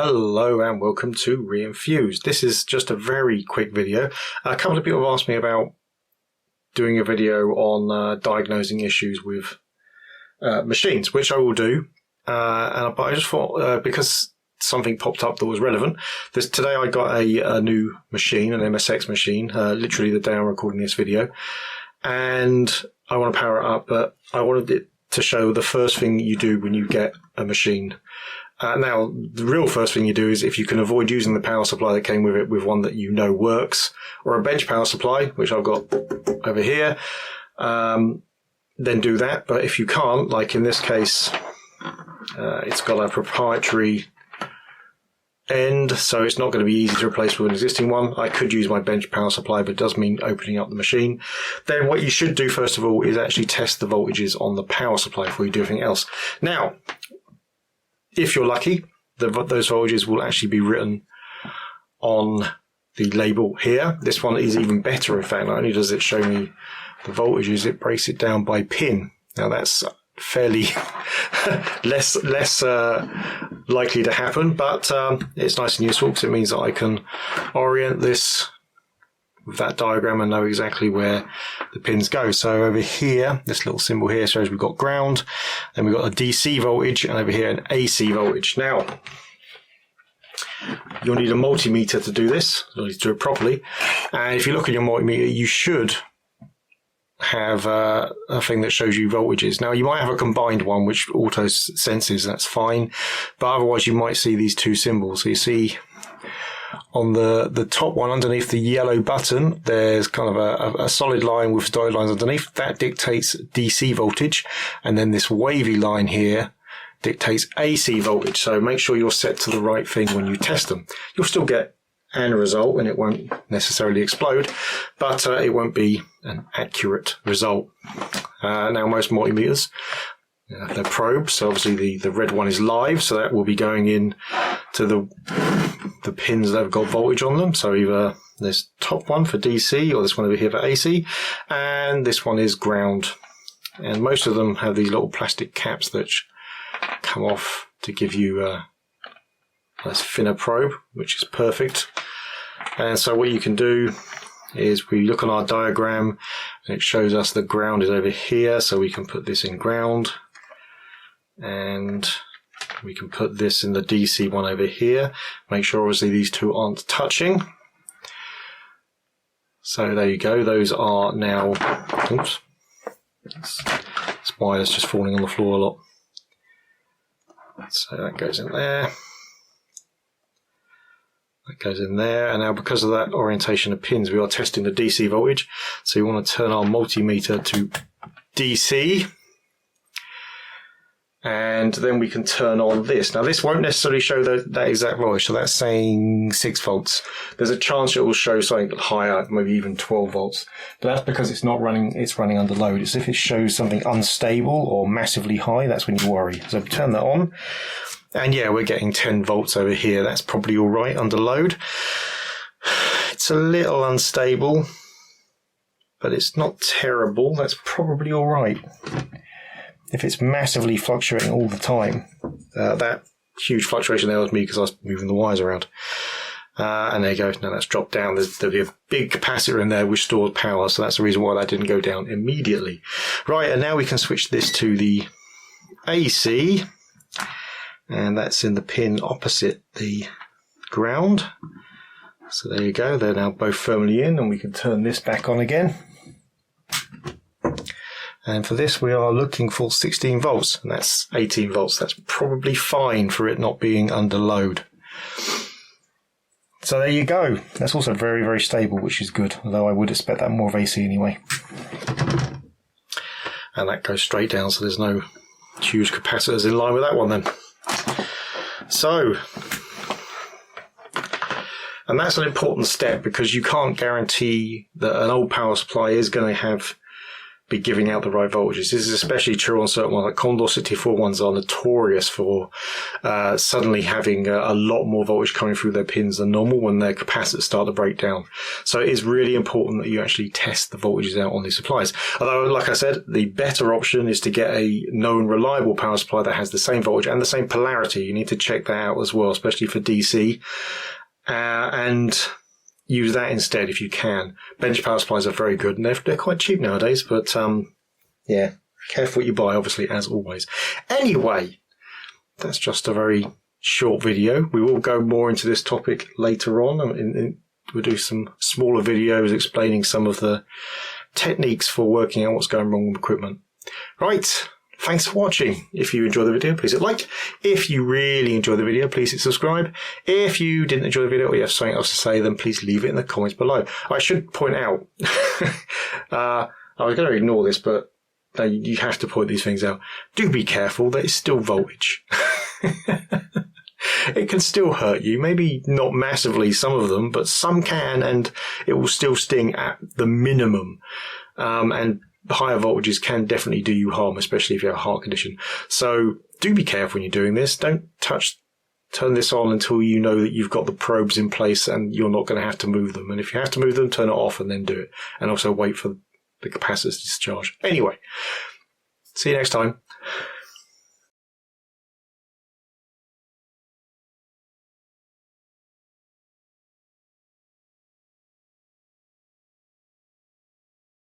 Hello and welcome to Re-enthused. This is just a very quick video. A couple of people have asked me about doing a video on diagnosing issues with machines, which I will do. But I just thought, because something popped up that was relevant, today I got a new machine, an MSX machine, literally the day I'm recording this video. And I want to power it up, but I wanted it to show the first thing you do when you get a machine. Now, the real first thing you do is, if you can avoid using the power supply that came with it, with one that you know works, or a bench power supply, which I've got over here, then do that. But if you can't, like in this case, it's got a proprietary end, so it's not going to be easy to replace with an existing one. I could use my bench power supply, but it does mean opening up the machine. Then what you should do first of all is actually test the voltages on the power supply before you do anything else. Now, if you're lucky, those voltages will actually be written on the label here. This one is even better, in fact. Not only does it show me the voltages, it breaks it down by pin. Now that's fairly less likely to happen, but it's nice and useful because it means that I can orient this with that diagram and know exactly where the pins go. So over here, this little symbol here shows we've got ground, then we've got a DC voltage, and over here an AC voltage. Now, you'll need a multimeter to do this, you'll need to do it properly. And if you look at your multimeter, you should have a thing that shows you voltages. Now, you might have a combined one which auto senses, that's fine, but otherwise you might see these two symbols. So you see on the top one underneath the yellow button, there's kind of a solid line with dotted lines underneath. That dictates DC voltage, and then this wavy line here dictates AC voltage. So make sure you're set to the right thing when you test them. You'll still get a result, and it won't necessarily explode, but it won't be an accurate result. Now, most multimeters, they're probes, so obviously the red one is live, so that will be going in to the pins that have got voltage on them. So either this top one for DC, or this one over here for AC, and this one is ground. And most of them have these little plastic caps that come off to give you a thinner probe, which is perfect. And so what you can do is we look on our diagram and it shows us the ground is over here, so we can put this in ground, and we can put this in the DC one over here. Make sure obviously these two aren't touching. So there you go, those are now, oops, this wire's just falling on the floor a lot. So that goes in there. That goes in there, and now because of that orientation of pins, we are testing the DC voltage. So we want to turn our multimeter to DC, and then we can turn on this. Now this won't necessarily show that exact voltage, so that's saying 6 volts. There's a chance it will show something higher, maybe even 12 volts. But that's because it's not running, it's running under load. It's if it shows something unstable or massively high, that's when you worry. So turn that on. And yeah, we're getting 10 volts over here. That's probably all right under load. It's a little unstable, but it's not terrible. That's probably all right. If it's massively fluctuating all the time, that huge fluctuation there was me because I was moving the wires around. And there you go. Now that's dropped down. There'll be a big capacitor in there which stores power, so that's the reason why that didn't go down immediately. Right, and now we can switch this to the AC. And that's in the pin opposite the ground. So there you go, they're now both firmly in, and we can turn this back on again. And for this we are looking for 16 volts, and that's 18 volts. That's probably fine for it not being under load. So there you go. That's also very, very stable, which is good, although I would expect that more of AC anyway. And that goes straight down, so there's no huge capacitors in line with that one then. So, and that's an important step, because you can't guarantee that an old power supply is going to have be giving out the right voltages. This is especially true on certain ones, like Condor 64 ones are notorious for suddenly having a lot more voltage coming through their pins than normal when their capacitors start to break down. So it is really important that you actually test the voltages out on these supplies. Although, like I said, the better option is to get a known reliable power supply that has the same voltage and the same polarity. You need to check that out as well, especially for DC. And use that instead if you can. Bench power supplies are very good, and they're quite cheap nowadays, but yeah, careful what you buy, obviously, as always. Anyway, that's just a very short video. We will go more into this topic later on. We'll do some smaller videos explaining some of the techniques for working out what's going wrong with equipment. Right. Thanks for watching. If you enjoyed the video, please hit like. If you really enjoyed the video, please hit subscribe. If you didn't enjoy the video or you have something else to say, then please leave it in the comments below. I should point out, I was going to ignore this, but you have to point these things out. Do be careful, there is still voltage. It can still hurt you, maybe not massively, some of them, but some can, and it will still sting at the minimum. And higher voltages can definitely do you harm, especially if you have a heart condition. So do be careful when you're doing this. Don't turn this on until you know that you've got the probes in place and you're not going to have to move them. And if you have to move them, turn it off and then do it. And also wait for the capacitors to discharge. Anyway, see you next time.